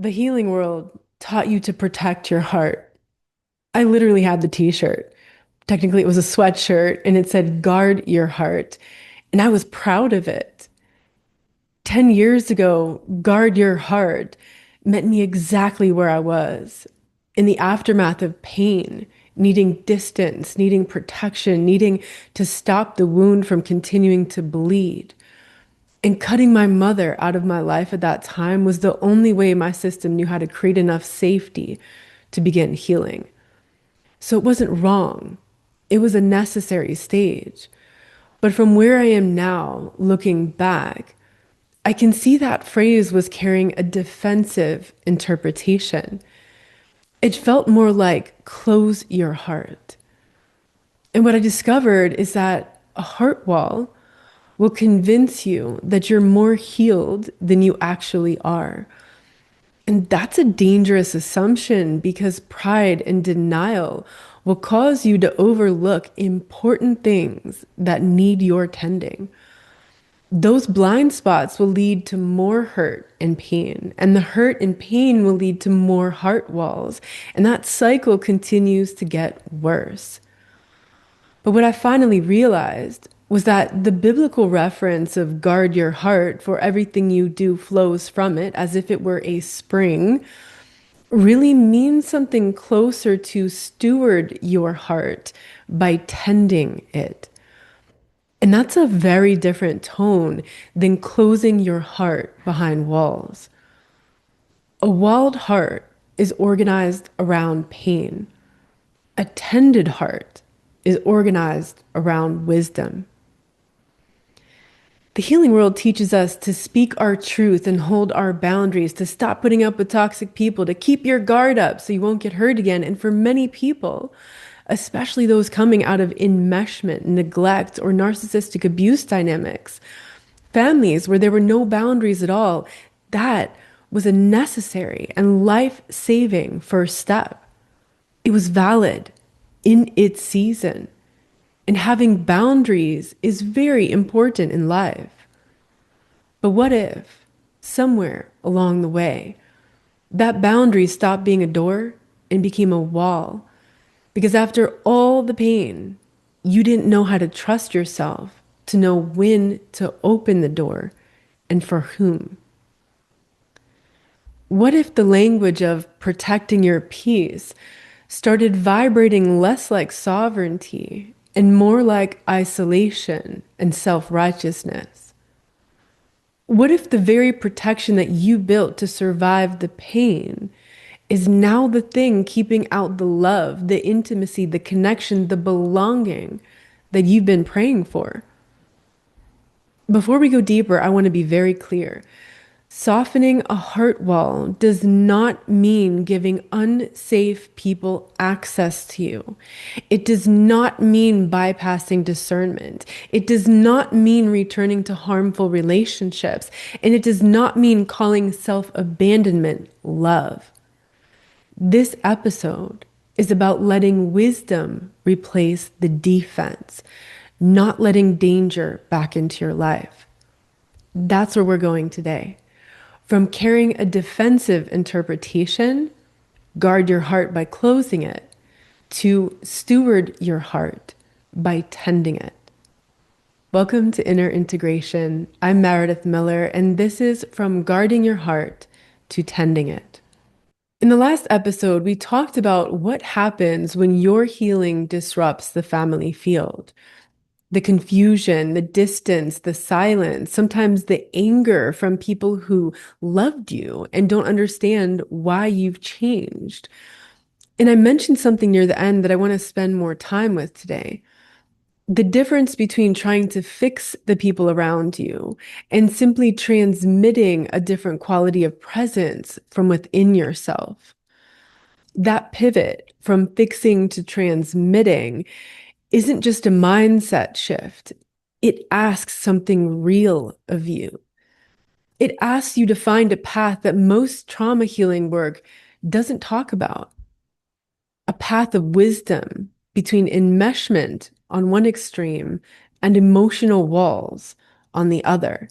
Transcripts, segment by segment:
The healing world taught you to protect your heart. I literally had the t-shirt. Technically, it was a sweatshirt and it said, guard your heart. And I was proud of it. 10 years ago, guard your heart meant me exactly where I was in the aftermath of pain, needing distance, needing protection, needing to stop the wound from continuing to bleed. And cutting my mother out of my life at that time was the only way my system knew how to create enough safety to begin healing. So it wasn't wrong. It was a necessary stage. But from where I am now, looking back, I can see that phrase was carrying a defensive interpretation. It felt more like close your heart. And what I discovered is that a heart wall will convince you that you're more healed than you actually are. And that's a dangerous assumption because pride and denial will cause you to overlook important things that need your tending. Those blind spots will lead to more hurt and pain, and the hurt and pain will lead to more heart walls, and that cycle continues to get worse. But what I finally realized was that the biblical reference of guard your heart, for everything you do flows from it, as if it were a spring, really means something closer to steward your heart by tending it. And that's a very different tone than closing your heart behind walls. A walled heart is organized around pain. A tended heart is organized around wisdom. The healing world teaches us to speak our truth and hold our boundaries, to stop putting up with toxic people, to keep your guard up so you won't get hurt again. And for many people, especially those coming out of enmeshment, neglect, or narcissistic abuse dynamics, families where there were no boundaries at all, that was a necessary and life-saving first step. It was valid in its season. And having boundaries is very important in life. But what if, somewhere along the way, that boundary stopped being a door and became a wall? Because after all the pain, you didn't know how to trust yourself to know when to open the door and for whom. What if the language of protecting your peace started vibrating less like sovereignty and more like isolation and self-righteousness? What if the very protection that you built to survive the pain is now the thing keeping out the love, the intimacy, the connection, the belonging that you've been praying for? Before we go deeper, I want to be very clear. Softening a heart wall does not mean giving unsafe people access to you. It does not mean bypassing discernment. It does not mean returning to harmful relationships. And it does not mean calling self-abandonment love. This episode is about letting wisdom replace the defense, not letting danger back into your life. That's where we're going today. From carrying a defensive interpretation, guard your heart by closing it, to steward your heart by tending it. Welcome to Inner Integration. I'm Meredith Miller, and this is From Guarding Your Heart to Tending It. In the last episode, we talked about what happens when your healing disrupts the family field. The confusion, the distance, the silence, sometimes the anger from people who loved you and don't understand why you've changed. And I mentioned something near the end that I want to spend more time with today. The difference between trying to fix the people around you and simply transmitting a different quality of presence from within yourself. That pivot from fixing to transmitting isn't just a mindset shift. It asks something real of you. It asks you to find a path that most trauma healing work doesn't talk about. A path of wisdom between enmeshment on one extreme and emotional walls on the other.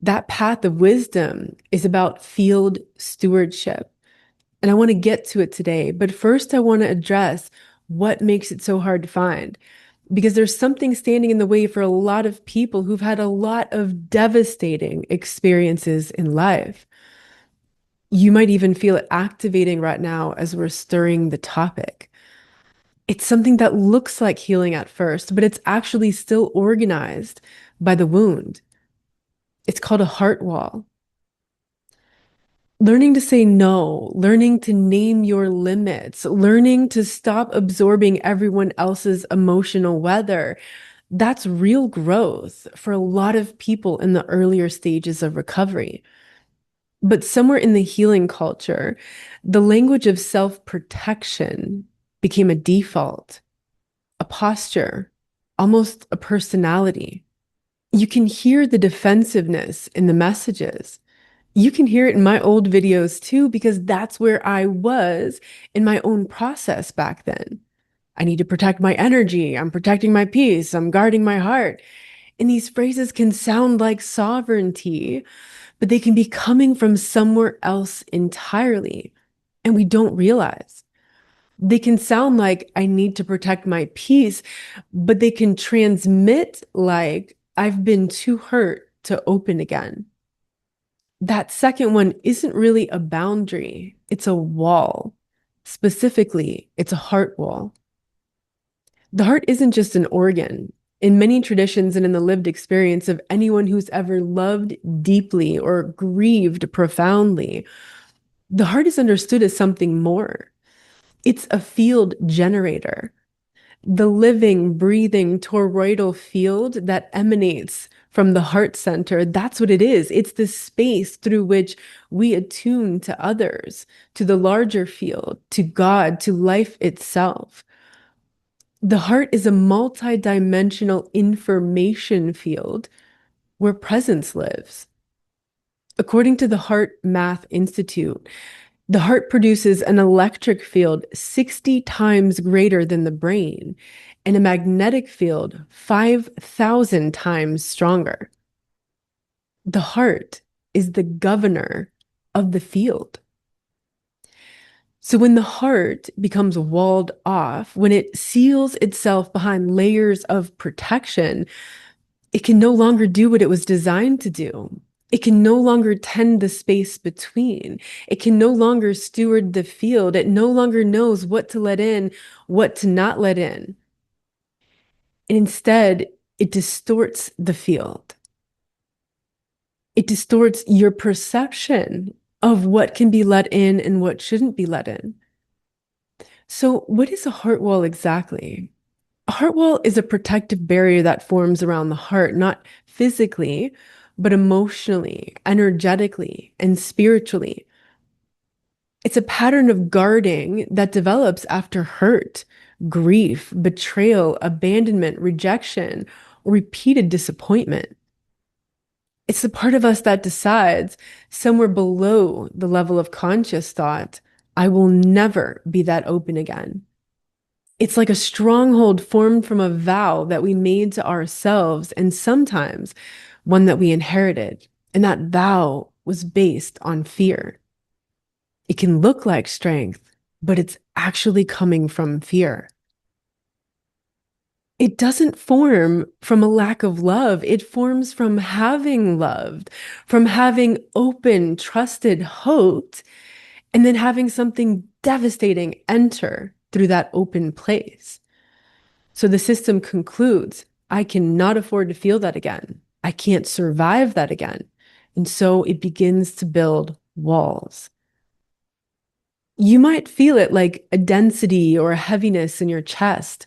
That path of wisdom is about field stewardship. And I want to get to it today. But first, I want to address what makes it so hard to find. Because there's something standing in the way for a lot of people who've had a lot of devastating experiences in life. You might even feel it activating right now as we're stirring the topic. It's something that looks like healing at first, but it's actually still organized by the wound. It's called a heart wall. Learning to say no, learning to name your limits, learning to stop absorbing everyone else's emotional weather. That's real growth for a lot of people in the earlier stages of recovery. But somewhere in the healing culture, the language of self-protection became a default, a posture, almost a personality. You can hear the defensiveness in the messages. You can hear it in my old videos too, because that's where I was in my own process back then. I need to protect my energy. I'm protecting my peace. I'm guarding my heart. And these phrases can sound like sovereignty, but they can be coming from somewhere else entirely. And we don't realize. They can sound like I need to protect my peace, but they can transmit like I've been too hurt to open again. That second one isn't really a boundary, it's a wall. Specifically, it's a heart wall. The heart isn't just an organ. In many traditions and in the lived experience of anyone who's ever loved deeply or grieved profoundly, the heart is understood as something more. It's a field generator, the living, breathing toroidal field that emanates from the heart center. That's what it is. It's the space through which we attune to others, to the larger field, to God, to life itself. The heart is a multidimensional information field where presence lives. According to the Heart Math Institute, the heart produces an electric field 60 times greater than the brain and a magnetic field 5,000 times stronger. The heart is the governor of the field. So when the heart becomes walled off, when it seals itself behind layers of protection, it can no longer do what it was designed to do. It can no longer tend the space between. It can no longer steward the field. It no longer knows what to let in, what to not let in. And instead, it distorts the field. It distorts your perception of what can be let in and what shouldn't be let in. So, what is a heart wall exactly? A heart wall is a protective barrier that forms around the heart, not physically, but emotionally, energetically, and spiritually. It's a pattern of guarding that develops after hurt, grief, betrayal, abandonment, rejection, or repeated disappointment. It's the part of us that decides somewhere below the level of conscious thought, I will never be that open again. It's like a stronghold formed from a vow that we made to ourselves, and sometimes one that we inherited. And that vow was based on fear. It can look like strength, but it's actually coming from fear. It doesn't form from a lack of love. It forms from having loved, from having open, trusted, hoped, and then having something devastating enter through that open place. So the system concludes, I cannot afford to feel that again. I can't survive that again. And so it begins to build walls. You might feel it like a density or a heaviness in your chest,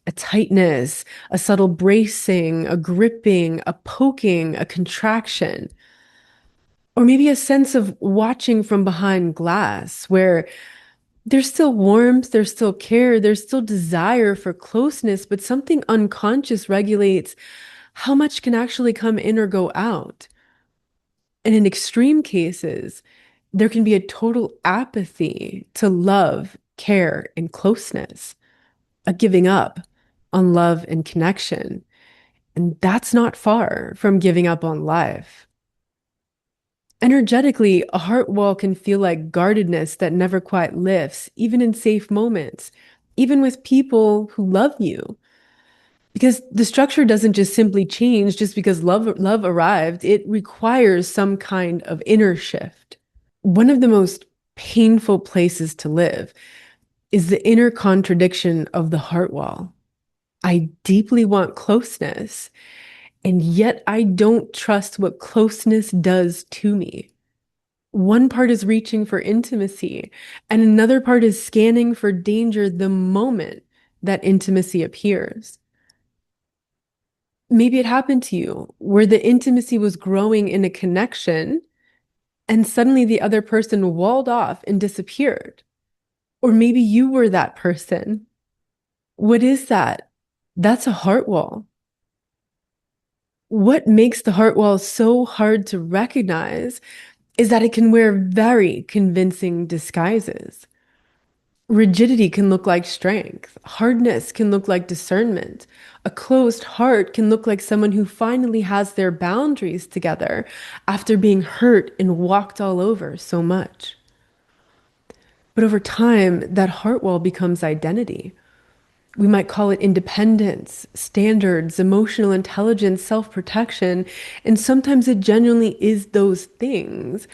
a tightness, a subtle bracing, a gripping, a poking, a contraction, or maybe a sense of watching from behind glass where there's still warmth, there's still care, there's still desire for closeness, but something unconscious regulates how much can actually come in or go out. And in extreme cases, there can be a total apathy to love, care, and closeness, a giving up on love and connection. And that's not far from giving up on life. Energetically, a heart wall can feel like guardedness that never quite lifts, even in safe moments, even with people who love you. Because the structure doesn't just simply change just because love arrived. It requires some kind of inner shift. One of the most painful places to live is the inner contradiction of the heart wall. I deeply want closeness, and yet I don't trust what closeness does to me. One part is reaching for intimacy, and another part is scanning for danger the moment that intimacy appears. Maybe it happened to you where the intimacy was growing in a connection, and suddenly the other person walled off and disappeared. Or maybe you were that person. What is that? That's a heart wall. What makes the heart wall so hard to recognize is that it can wear very convincing disguises. Rigidity can look like strength. Hardness can look like discernment. A closed heart can look like someone who finally has their boundaries together after being hurt and walked all over so much. But over time, that heart wall becomes identity. We might call it independence, standards, emotional intelligence, self protection. And sometimes it genuinely is those things.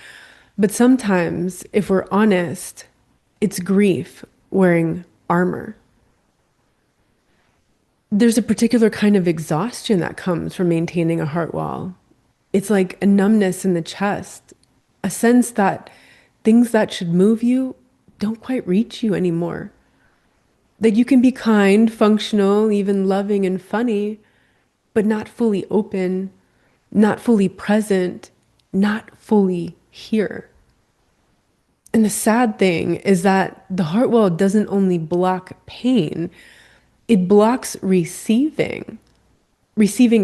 But sometimes, if we're honest, it's grief wearing armor. There's a particular kind of exhaustion that comes from maintaining a heart wall. It's like a numbness in the chest, a sense that things that should move you don't quite reach you anymore. That you can be kind, functional, even loving and funny, but not fully open, not fully present, not fully here. And the sad thing is that the heart wall doesn't only block pain, it blocks receiving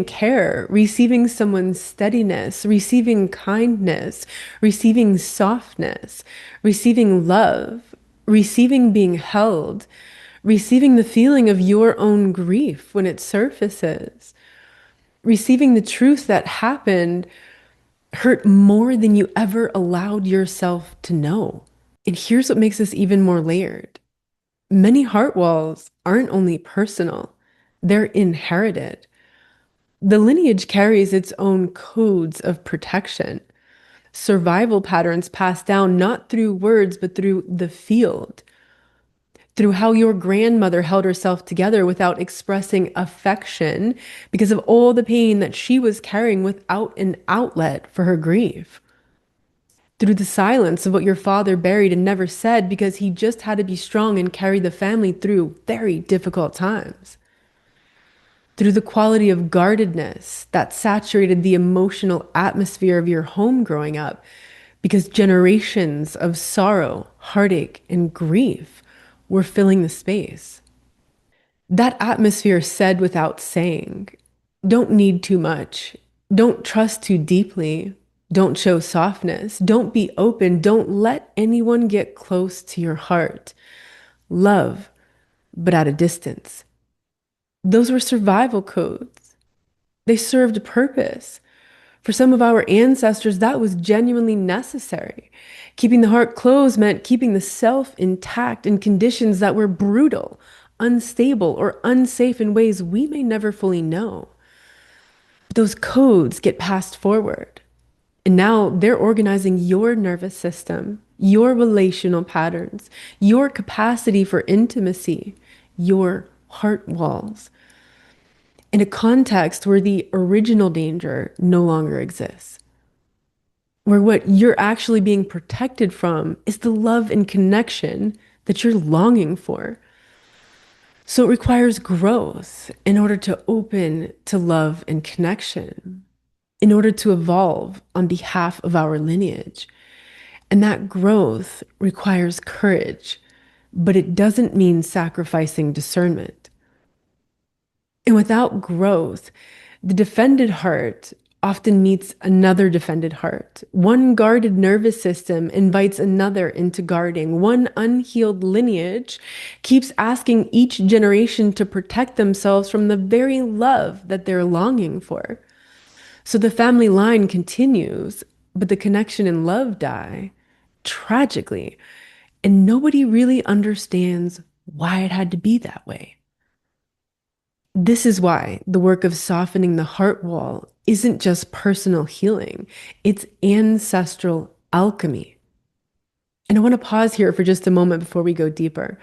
care, receiving someone's steadiness, receiving kindness, receiving softness, receiving love, receiving being held, receiving the feeling of your own grief when it surfaces, receiving the truth that happened hurt more than you ever allowed yourself to know. And here's what makes this even more layered. Many heart walls aren't only personal, they're inherited. The lineage carries its own codes of protection, survival patterns passed down not through words, but through the field, through how your grandmother held herself together without expressing affection because of all the pain that she was carrying without an outlet for her grief. Through the silence of what your father buried and never said because he just had to be strong and carry the family through very difficult times. Through the quality of guardedness that saturated the emotional atmosphere of your home growing up, because generations of sorrow, heartache, and grief were filling the space. That atmosphere said without saying, don't need too much, don't trust too deeply, don't show softness, don't be open, don't let anyone get close to your heart. Love, but at a distance. Those were survival codes. They served a purpose. For some of our ancestors, that was genuinely necessary. Keeping the heart closed meant keeping the self intact in conditions that were brutal, unstable, or unsafe in ways we may never fully know. But those codes get passed forward. And now they're organizing your nervous system, your relational patterns, your capacity for intimacy, your heart walls, in a context where the original danger no longer exists, where what you're actually being protected from is the love and connection that you're longing for. So it requires growth in order to open to love and connection, in order to evolve on behalf of our lineage. And that growth requires courage, but it doesn't mean sacrificing discernment. And without growth, the defended heart often meets another defended heart. One guarded nervous system invites another into guarding. One unhealed lineage keeps asking each generation to protect themselves from the very love that they're longing for. So the family line continues, but the connection and love die tragically. And nobody really understands why it had to be that way. This is why the work of softening the heart wall isn't just personal healing, it's ancestral alchemy. And I want to pause here for just a moment before we go deeper.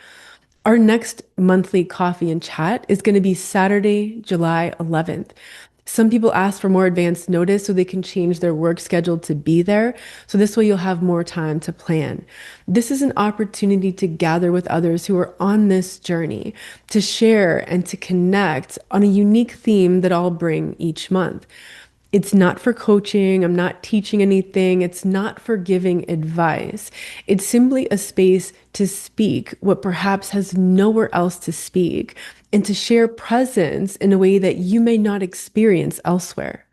Our next monthly coffee and chat is going to be Saturday, July 11th. Some people ask for more advance notice so they can change their work schedule to be there. So this way you'll have more time to plan. This is an opportunity to gather with others who are on this journey, to share and to connect on a unique theme that I'll bring each month. It's not for coaching. I'm not teaching anything. It's not for giving advice. It's simply a space to speak what perhaps has nowhere else to speak and to share presence in a way that you may not experience elsewhere.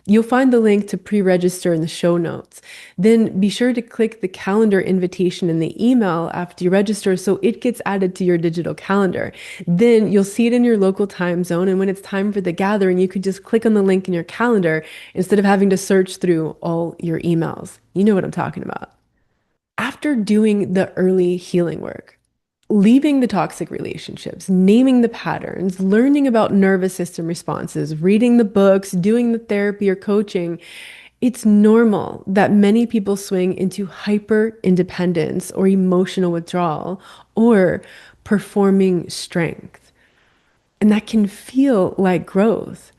You'll find the link to pre-register in the show notes. Then be sure to click the calendar invitation in the email after you register so it gets added to your digital calendar. Then you'll see it in your local time zone. And when it's time for the gathering, you could just click on the link in your calendar instead of having to search through all your emails. You know what I'm talking about. After doing the early healing work, leaving the toxic relationships, naming the patterns, learning about nervous system responses, reading the books, doing the therapy or coaching, it's normal that many people swing into hyper independence or emotional withdrawal or performing strength. And that can feel like growth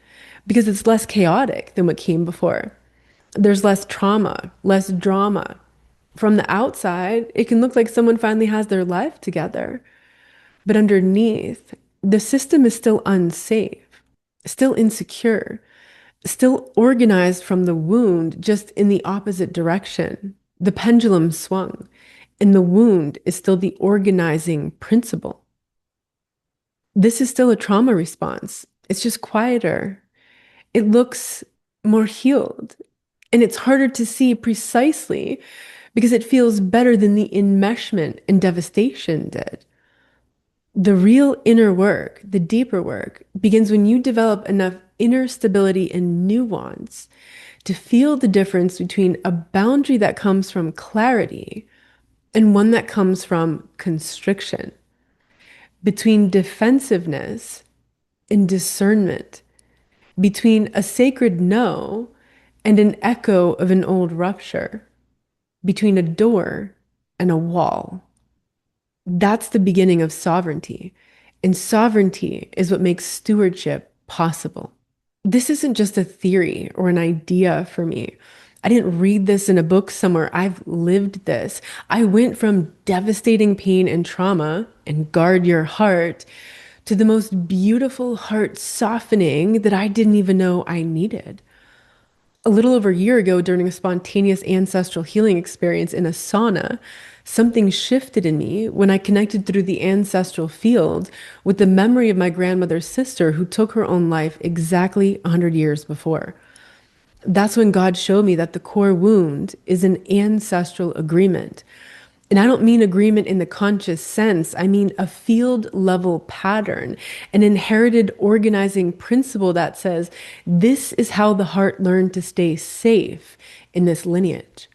because it's less chaotic than what came before. There's less trauma, less drama. From the outside, it can look like someone finally has their life together. But underneath, the system is still unsafe, still insecure, still organized from the wound, just in the opposite direction. The pendulum swung, and the wound is still the organizing principle. This is still a trauma response. It's just quieter. It looks more healed, and it's harder to see precisely because it feels better than the enmeshment and devastation did. The real inner work, the deeper work, begins when you develop enough inner stability and nuance to feel the difference between a boundary that comes from clarity and one that comes from constriction, between defensiveness and discernment, between a sacred no and an echo of an old rupture, between a door and a wall. That's the beginning of sovereignty. And sovereignty is what makes stewardship possible. This isn't just a theory or an idea for me. I didn't read this in a book somewhere. I've lived this. I went from devastating pain and trauma and guard your heart to the most beautiful heart softening that I didn't even know I needed. A little over a year ago, during a spontaneous ancestral healing experience in a sauna, something shifted in me when I connected through the ancestral field with the memory of my grandmother's sister who took her own life exactly 100 years before. That's when God showed me that the core wound is an ancestral agreement. And I don't mean agreement in the conscious sense. I mean a field level pattern, an inherited organizing principle that says this is how the heart learned to stay safe in this lineage.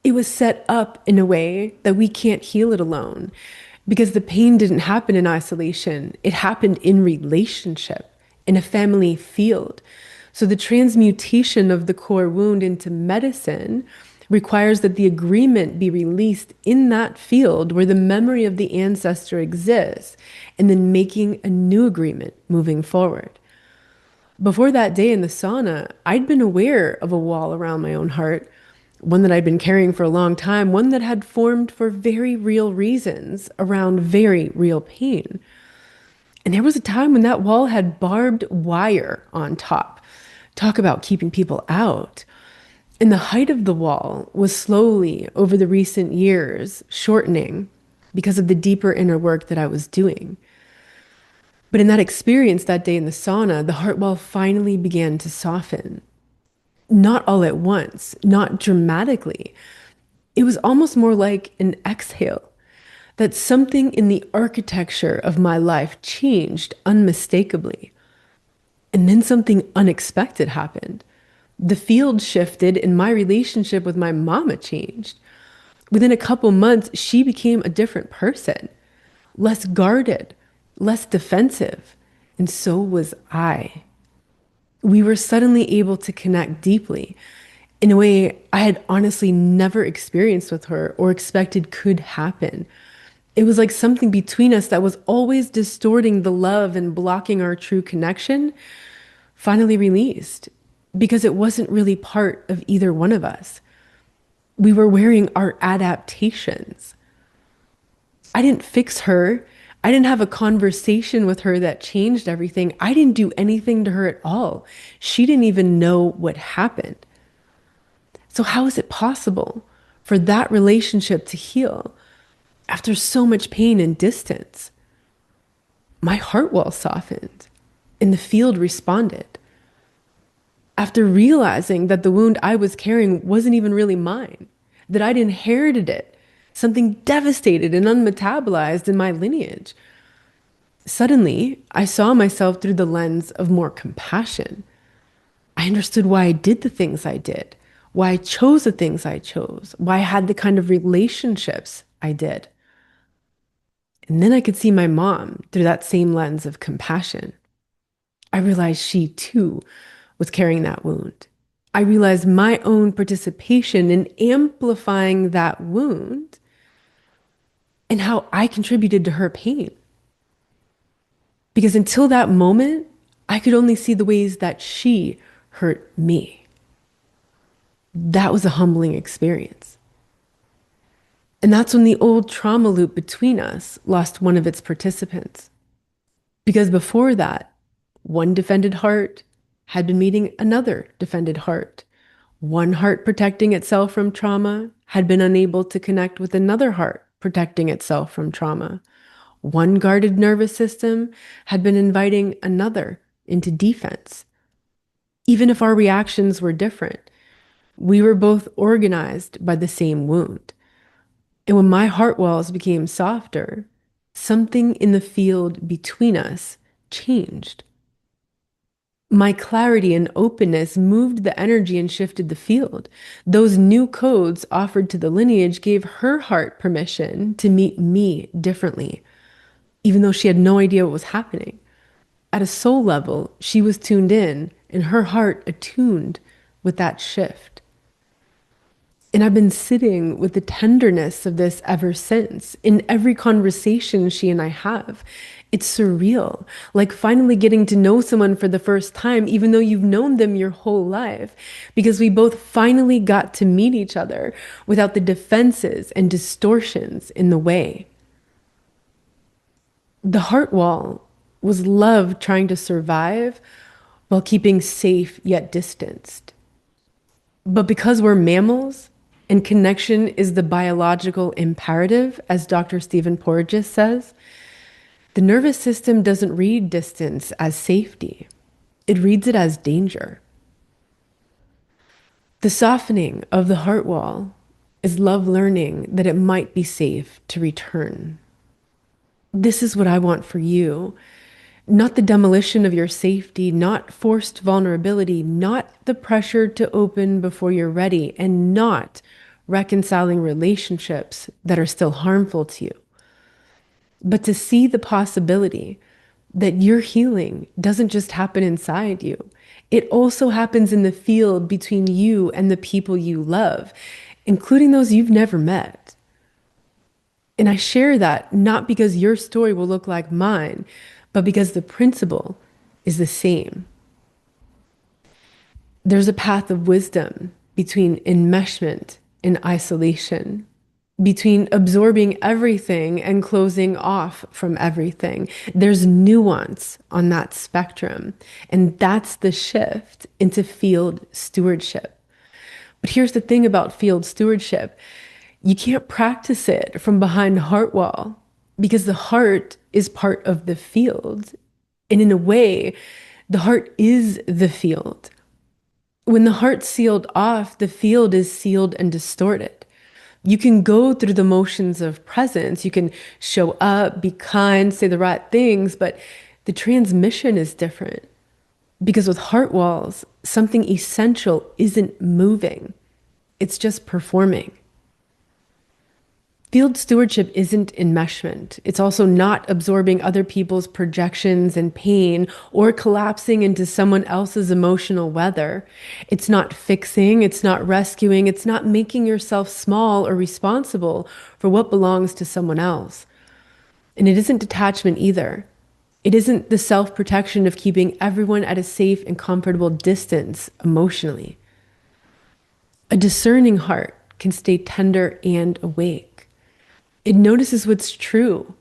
It was set up in a way that we can't heal it alone because the pain didn't happen in isolation. It happened in relationship, in a family field. So the transmutation of the core wound into medicine requires that the agreement be released in that field where the memory of the ancestor exists, and then making a new agreement moving forward. Before that day in the sauna, I'd been aware of a wall around my own heart, one that I'd been carrying for a long time, one that had formed for very real reasons around very real pain. And there was a time when that wall had barbed wire on top. Talk about keeping people out. And the height of the wall was slowly, over the recent years, shortening because of the deeper inner work that I was doing. But in that experience that day in the sauna, the heart wall finally began to soften. Not all at once, not dramatically. It was almost more like an exhale, that something in the architecture of my life changed unmistakably. And then something unexpected happened. The field shifted and my relationship with my mama changed. Within a couple months, she became a different person, less guarded, less defensive, and so was I. We were suddenly able to connect deeply in a way I had honestly never experienced with her or expected could happen. It was like something between us that was always distorting the love and blocking our true connection finally released because it wasn't really part of either one of us. We were wearing our adaptations. I didn't fix her. I didn't have a conversation with her that changed everything. I didn't do anything to her at all. She didn't even know what happened. So, how is it possible for that relationship to heal after so much pain and distance? My heart wall softened and the field responded. After realizing that the wound I was carrying wasn't even really mine, that I'd inherited it, something devastated and unmetabolized in my lineage. Suddenly, I saw myself through the lens of more compassion. I understood why I did the things I did, why I chose the things I chose, why I had the kind of relationships I did. And then I could see my mom through that same lens of compassion. I realized she too was carrying that wound. I realized my own participation in amplifying that wound and how I contributed to her pain. Because until that moment, I could only see the ways that she hurt me. That was a humbling experience. And that's when the old trauma loop between us lost one of its participants. Because before that, one defended heart had been meeting another defended heart. One heart protecting itself from trauma had been unable to connect with another heart protecting itself from trauma. One guarded nervous system had been inviting another into defense. Even if our reactions were different, we were both organized by the same wound. And when my heart walls became softer, something in the field between us changed. My clarity and openness moved the energy and shifted the field. Those new codes offered to the lineage gave her heart permission to meet me differently, even though she had no idea what was happening. At a soul level, she was tuned in and her heart attuned with that shift. And I've been sitting with the tenderness of this ever since. In every conversation she and I have, it's surreal, like finally getting to know someone for the first time, even though you've known them your whole life, because we both finally got to meet each other without the defenses and distortions in the way. The heart wall was love trying to survive while keeping safe yet distanced. But because we're mammals and connection is the biological imperative, as Dr. Stephen Porges says, the nervous system doesn't read distance as safety. It reads it as danger. The softening of the heart wall is love learning that it might be safe to return. This is what I want for you. Not the demolition of your safety, not forced vulnerability, not the pressure to open before you're ready, and not reconciling relationships that are still harmful to you. But to see the possibility that your healing doesn't just happen inside you. It also happens in the field between you and the people you love, including those you've never met. And I share that not because your story will look like mine, but because the principle is the same. There's a path of wisdom between enmeshment and isolation, between absorbing everything and closing off from everything. There's nuance on that spectrum, and that's the shift into field stewardship. But here's the thing about field stewardship. You can't practice it from behind heart wall because the heart is part of the field. And in a way, the heart is the field. When the heart's sealed off, the field is sealed and distorted. You can go through the motions of presence. You can show up, be kind, say the right things, but the transmission is different. Because with heart walls, something essential isn't moving, it's just performing. Field stewardship isn't enmeshment. It's also not absorbing other people's projections and pain or collapsing into someone else's emotional weather. It's not fixing, it's not rescuing, it's not making yourself small or responsible for what belongs to someone else. And it isn't detachment either. It isn't the self protection of keeping everyone at a safe and comfortable distance emotionally. A discerning heart can stay tender and awake. It notices what's true,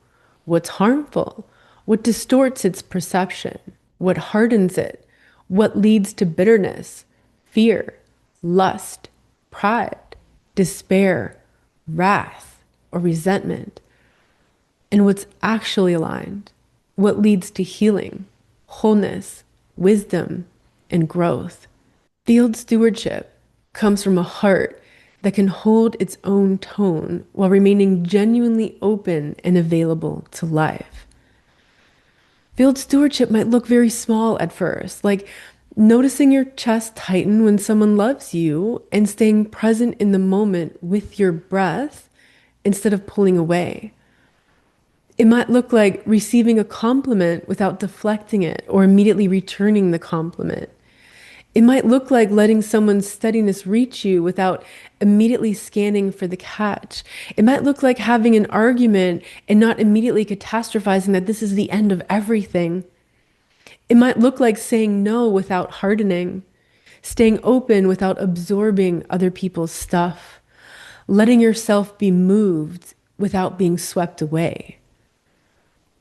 what's harmful, what distorts its perception, what hardens it, what leads to bitterness, fear, lust, pride, despair, wrath, or resentment, and what's actually aligned, what leads to healing, wholeness, wisdom, and growth. Field stewardship comes from a heart that can hold its own tone while remaining genuinely open and available to life. Field stewardship might look very small at first, like noticing your chest tighten when someone loves you and staying present in the moment with your breath instead of pulling away. It might look like receiving a compliment without deflecting it or immediately returning the compliment. It might look like letting someone's steadiness reach you without immediately scanning for the catch. It might look like having an argument and not immediately catastrophizing that this is the end of everything. It might look like saying no without hardening, staying open without absorbing other people's stuff, letting yourself be moved without being swept away.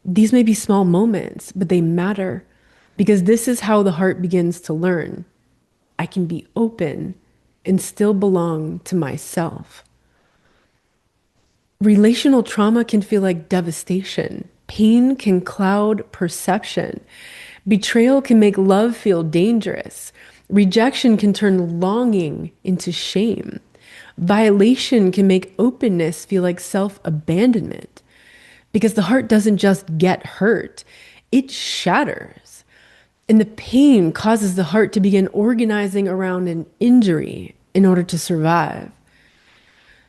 These may be small moments, but they matter because this is how the heart begins to learn. I can be open and still belong to myself. Relational trauma can feel like devastation. Pain can cloud perception. Betrayal can make love feel dangerous. Rejection can turn longing into shame. Violation can make openness feel like self-abandonment. Because the heart doesn't just get hurt, it shatters. And the pain causes the heart to begin organizing around an injury in order to survive.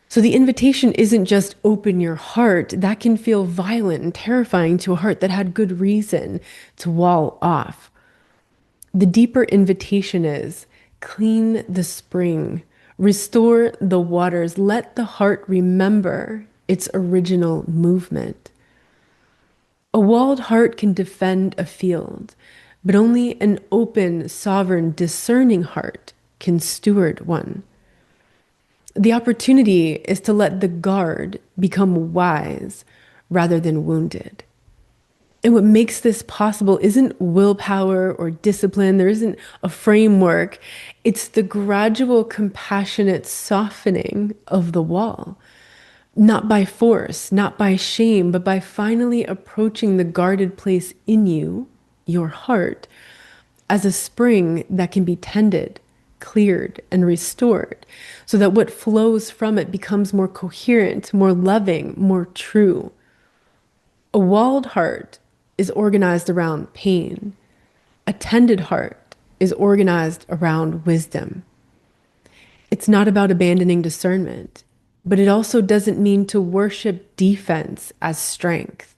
So the invitation isn't just open your heart. That can feel violent and terrifying to a heart that had good reason to wall off. The deeper invitation is clean the spring, restore the waters, let the heart remember its original movement. A walled heart can defend a field, but only an open, sovereign, discerning heart can steward one. The opportunity is to let the guard become wise rather than wounded. And what makes this possible isn't willpower or discipline. There isn't a framework. It's the gradual, compassionate softening of the wall. Not by force, not by shame, but by finally approaching the guarded place in you, your heart, as a spring that can be tended, cleared, and restored, so that what flows from it becomes more coherent, more loving, more true. A walled heart is organized around pain. A tended heart is organized around wisdom. It's not about abandoning discernment, but it also doesn't mean to worship defense as strength.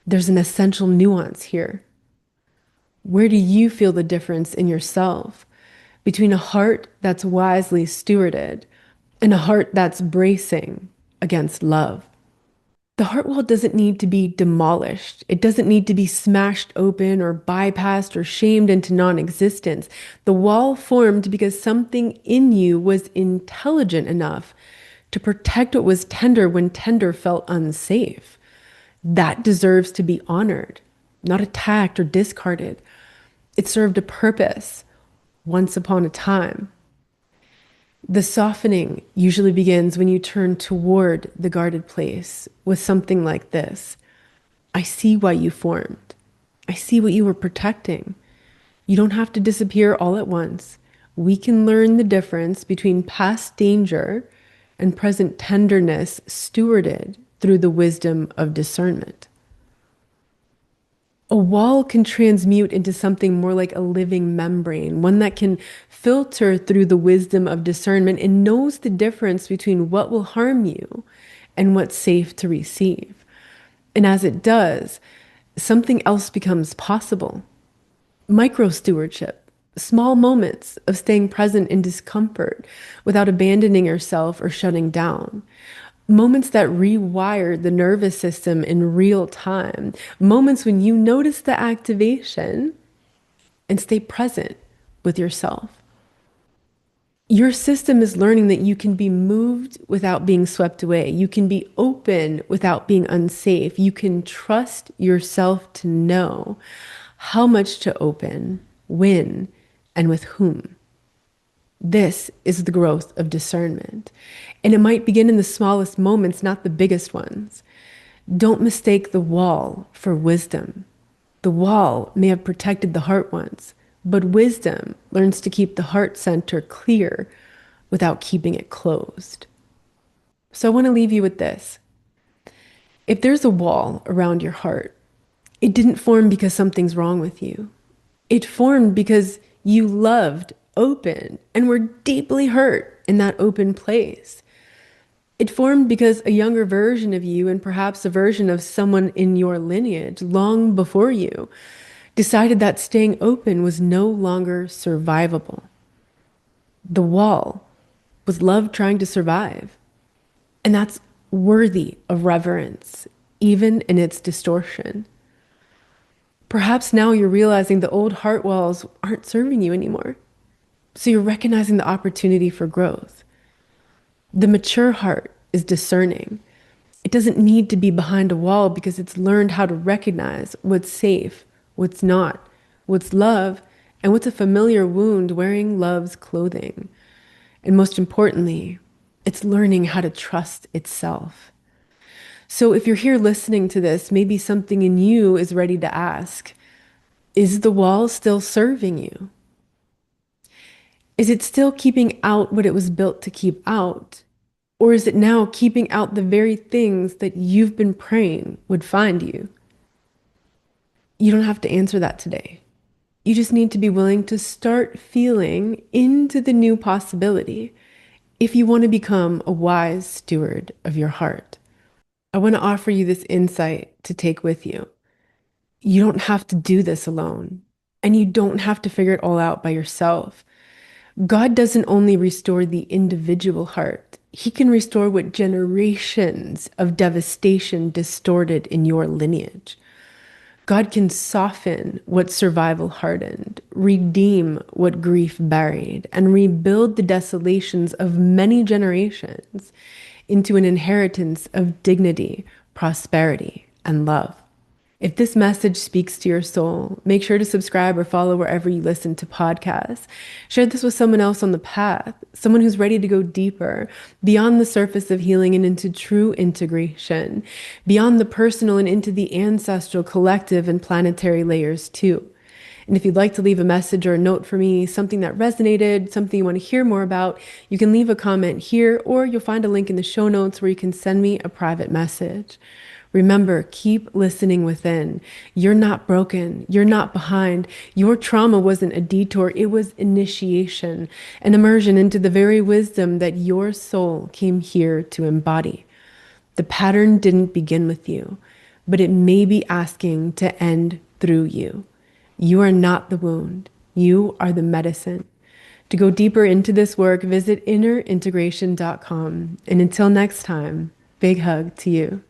There's an essential nuance here. Where do you feel the difference in yourself between a heart that's wisely stewarded and a heart that's bracing against love? The heart wall doesn't need to be demolished. It doesn't need to be smashed open or bypassed or shamed into non-existence. The wall formed because something in you was intelligent enough to protect what was tender when tender felt unsafe. That deserves to be honored, not attacked or discarded. It served a purpose once upon a time. The softening usually begins when you turn toward the guarded place with something like this. I see why you formed. I see what you were protecting. You don't have to disappear all at once. We can learn the difference between past danger and present tenderness stewarded through the wisdom of discernment. A wall can transmute into something more like a living membrane, one that can filter through the wisdom of discernment and knows the difference between what will harm you and what's safe to receive. And as it does, something else becomes possible. Micro stewardship, small moments of staying present in discomfort without abandoning yourself or shutting down. Moments that rewire the nervous system in real time. Moments when you notice the activation and stay present with yourself. Your system is learning that you can be moved without being swept away. You can be open without being unsafe. You can trust yourself to know how much to open, when, and with whom. This is the growth of discernment. And it might begin in the smallest moments, not the biggest ones. Don't mistake the wall for wisdom. The wall may have protected the heart once, but wisdom learns to keep the heart center clear without keeping it closed. So I want to leave you with this. If there's a wall around your heart, it didn't form because something's wrong with you. It formed because you loved, open, and were deeply hurt in that open place. It formed because a younger version of you, and perhaps a version of someone in your lineage long before you, decided that staying open was no longer survivable. The wall was love trying to survive. And that's worthy of reverence, even in its distortion. Perhaps now you're realizing the old heart walls aren't serving you anymore. So you're recognizing the opportunity for growth. The mature heart is discerning. It doesn't need to be behind a wall because it's learned how to recognize what's safe, what's not, what's love, and what's a familiar wound wearing love's clothing. And most importantly, it's learning how to trust itself. So if you're here listening to this, maybe something in you is ready to ask, is the wall still serving you? Is it still keeping out what it was built to keep out? Or is it now keeping out the very things that you've been praying would find you? You don't have to answer that today. You just need to be willing to start feeling into the new possibility if you want to become a wise steward of your heart. I want to offer you this insight to take with you. You don't have to do this alone, and you don't have to figure it all out by yourself. God doesn't only restore the individual heart, He can restore what generations of devastation distorted in your lineage. God can soften what survival hardened, redeem what grief buried, and rebuild the desolations of many generations into an inheritance of dignity, prosperity, and love. If this message speaks to your soul, make sure to subscribe or follow wherever you listen to podcasts. Share this with someone else on the path, someone who's ready to go deeper, beyond the surface of healing and into true integration, beyond the personal and into the ancestral, collective, and planetary layers too. And if you'd like to leave a message or a note for me, something that resonated, something you want to hear more about, you can leave a comment here, or you'll find a link in the show notes where you can send me a private message. Remember, keep listening within. You're not broken. You're not behind. Your trauma wasn't a detour. It was initiation, an immersion into the very wisdom that your soul came here to embody. The pattern didn't begin with you, but it may be asking to end through you. You are not the wound. You are the medicine. To go deeper into this work, visit innerintegration.com. And until next time, big hug to you.